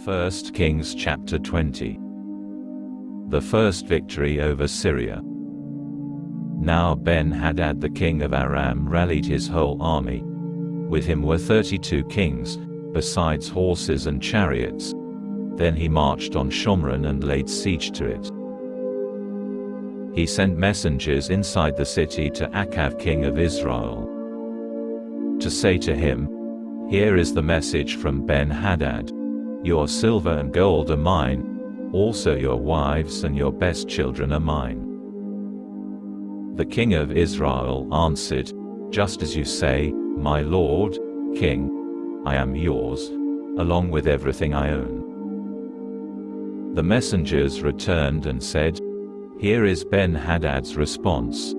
1 Kings chapter 20. The first victory over Syria. Now Ben-Hadad the king of Aram rallied his whole army. With him were 32 kings, besides horses and chariots. Then he marched on Shomron and laid siege to it. He sent messengers inside the city to Achav king of Israel, to say to him, "Here is the message from Ben-Hadad. Your silver and gold are mine, also your wives and your best children are mine." The king of Israel answered, "Just as you say, my lord, king, I am yours, along with everything I own." The messengers returned and said, "Here is Ben-Hadad's response.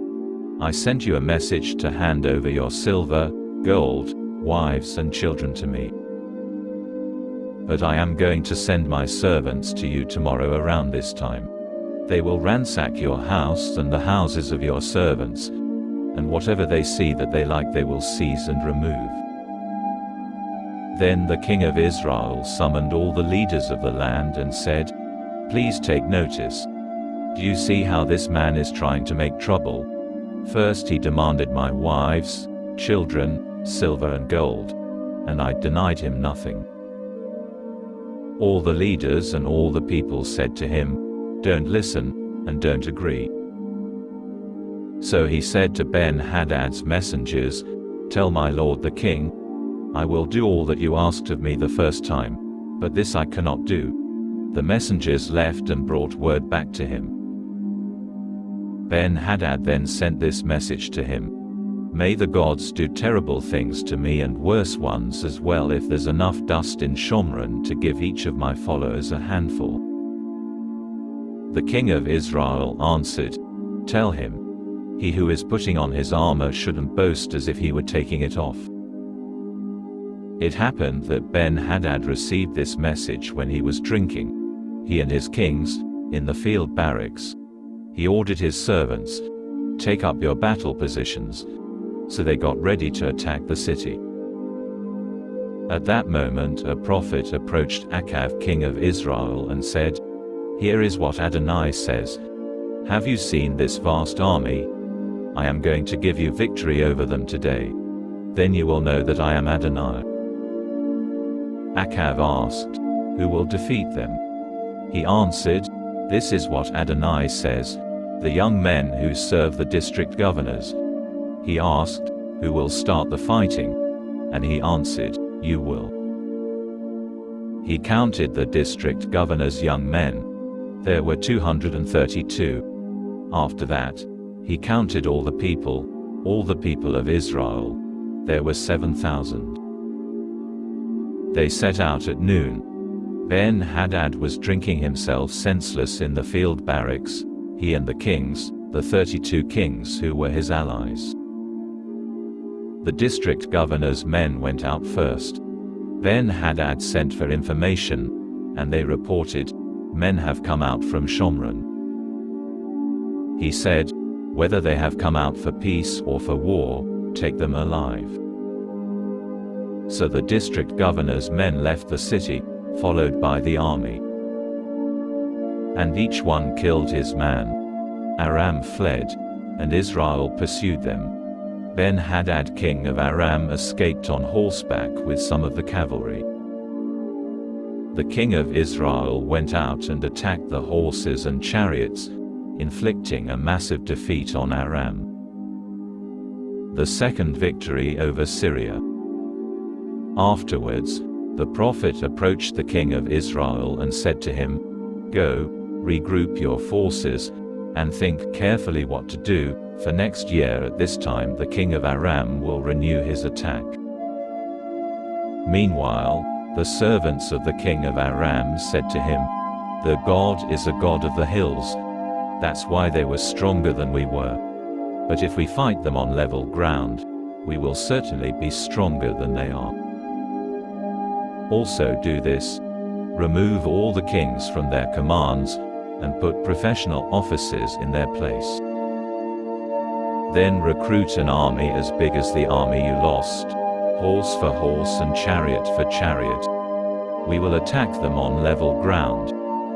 I sent you a message to hand over your silver, gold, wives and children to me. But I am going to send my servants to you tomorrow around this time. They will ransack your house and the houses of your servants, and whatever they see that they like they will seize and remove." Then the king of Israel summoned all the leaders of the land and said, "Please take notice. Do you see how this man is trying to make trouble? First he demanded my wives, children, silver and gold, and I denied him nothing." All the leaders and all the people said to him, "Don't listen, and don't agree." So he said to Ben-Hadad's messengers, "Tell my lord the king, I will do all that you asked of me the first time, but this I cannot do." The messengers left and brought word back to him. Ben-Hadad then sent this message to him, "May the gods do terrible things to me and worse ones as well if there's enough dust in Shomron to give each of my followers a handful." The king of Israel answered, "Tell him, he who is putting on his armor shouldn't boast as if he were taking it off." It happened that Ben-Hadad received this message when he was drinking, he and his kings, in the field barracks. He ordered his servants, "Take up your battle positions." So they got ready to attack the city. At that moment a prophet approached Achav king of Israel and said, "Here is what Adonai says. Have you seen this vast army? I am going to give you victory over them today. Then you will know that I am Adonai." Achav asked, "Who will defeat them?" He answered, "This is what Adonai says, the young men who serve the district governors." He asked, "Who will start the fighting?" And he answered, "You will." He counted the district governors' young men. There were 232. After that, he counted all the people of Israel. There were 7,000. They set out at noon. Ben-Hadad was drinking himself senseless in the field barracks, he and the kings, the 32 kings who were his allies. The district governor's men went out first. Ben-Hadad sent for information, and they reported, "Men have come out from Shomron." He said, "Whether they have come out for peace or for war, take them alive." So the district governor's men left the city, followed by the army. And each one killed his man. Aram fled, and Israel pursued them. Ben-Hadad king of Aram escaped on horseback with some of the cavalry. The king of Israel went out and attacked the horses and chariots, inflicting a massive defeat on Aram. The second victory over Syria. Afterwards, the prophet approached the king of Israel and said to him, "Go, regroup your forces, and think carefully what to do, for next year at this time the king of Aram will renew his attack." Meanwhile, the servants of the king of Aram said to him, "The God is a God of the hills. That's why they were stronger than we were. But if we fight them on level ground, we will certainly be stronger than they are. Also do this: remove all the kings from their commands, and put professional officers in their place. Then recruit an army as big as the army you lost, horse for horse and chariot for chariot. We will attack them on level ground,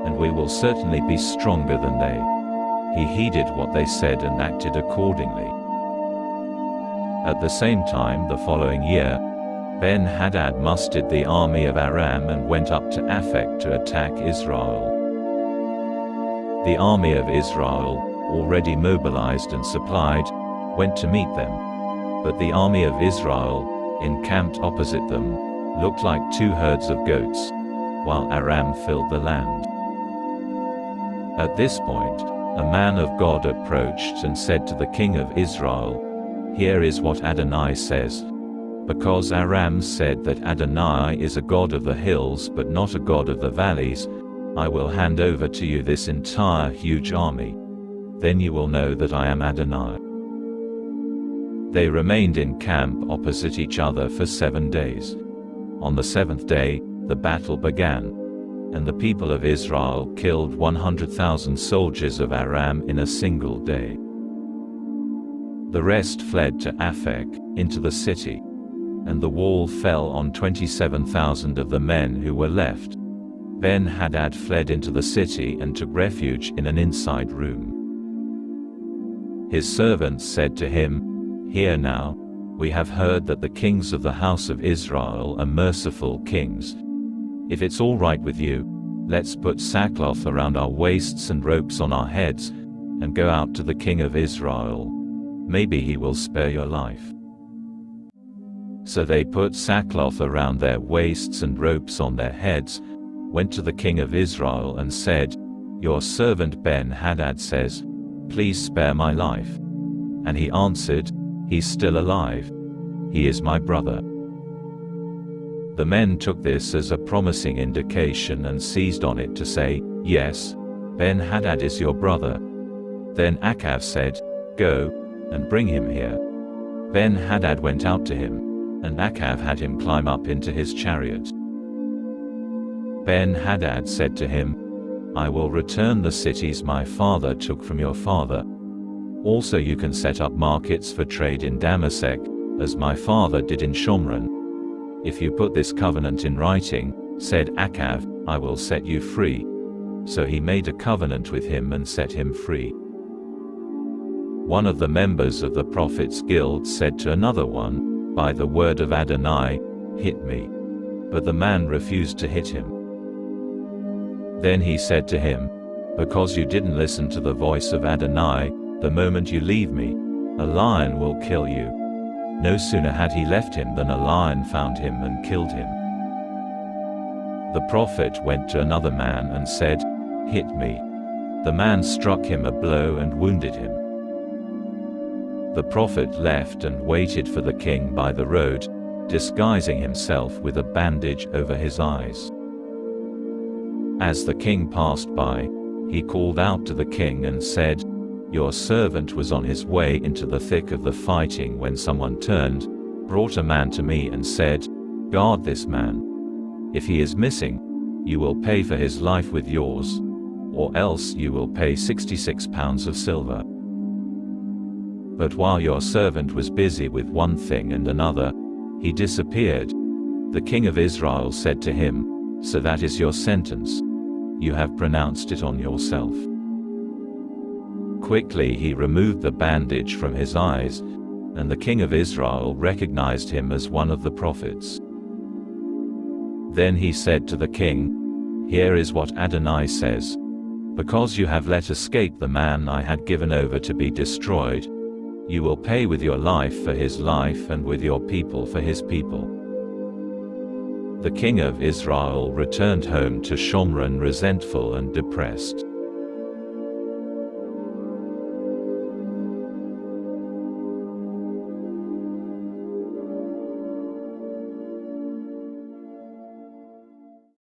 and we will certainly be stronger than they. He heeded what they said and acted accordingly. At the same time the following year, Ben-Hadad mustered the army of Aram and went up to Aphek to attack Israel. The army of Israel, already mobilized and supplied, went to meet them. But the army of Israel, encamped opposite them, looked like two herds of goats, while Aram filled the land. At this point, a man of God approached and said to the king of Israel, "Here is what Adonai says. Because Aram said that Adonai is a God of the hills but not a God of the valleys, I will hand over to you this entire huge army. Then you will know that I am Adonai." They remained in camp opposite each other for 7 days. On the 7th day, the battle began, and the people of Israel killed 100,000 soldiers of Aram in a single day. The rest fled to Aphek, into the city, and the wall fell on 27,000 of the men who were left. Ben-Hadad fled into the city and took refuge in an inside room. His servants said to him, "Hear now, we have heard that the kings of the house of Israel are merciful kings. If it's all right with you, let's put sackcloth around our waists and ropes on our heads, and go out to the king of Israel. Maybe he will spare your life." So they put sackcloth around their waists and ropes on their heads, went to the king of Israel and said, "Your servant Ben-Hadad says, 'Please spare my life.'" And he answered, "He's still alive. He is my brother." The men took this as a promising indication and seized on it to say, "Yes, Ben-Hadad is your brother." Then Achav said, "Go, and bring him here." Ben-Hadad went out to him, and Achav had him climb up into his chariot. Ben-Hadad said to him, "I will return the cities my father took from your father. Also you can set up markets for trade in Damasek, as my father did in Shomron. If you put this covenant in writing," said Achav, "I will set you free." So he made a covenant with him and set him free. One of the members of the prophets' guild said to another one, "By the word of Adonai, hit me." But the man refused to hit him. Then he said to him, "Because you didn't listen to the voice of Adonai, the moment you leave me, a lion will kill you." No sooner had he left him than a lion found him and killed him. The prophet went to another man and said, "Hit me." The man struck him a blow and wounded him. The prophet left and waited for the king by the road, disguising himself with a bandage over his eyes. As the king passed by, he called out to the king and said, "Your servant was on his way into the thick of the fighting when someone turned, brought a man to me and said, 'Guard this man. If he is missing, you will pay for his life with yours, or else you will pay 66 pounds of silver.' But while your servant was busy with one thing and another, he disappeared." The king of Israel said to him, "So that is your sentence. You have pronounced it on yourself." Quickly he removed the bandage from his eyes, and the king of Israel recognized him as one of the prophets. Then he said to the king, "Here is what Adonai says. Because you have let escape the man I had given over to be destroyed, you will pay with your life for his life and with your people for his people." The king of Israel returned home to Shomron resentful and depressed.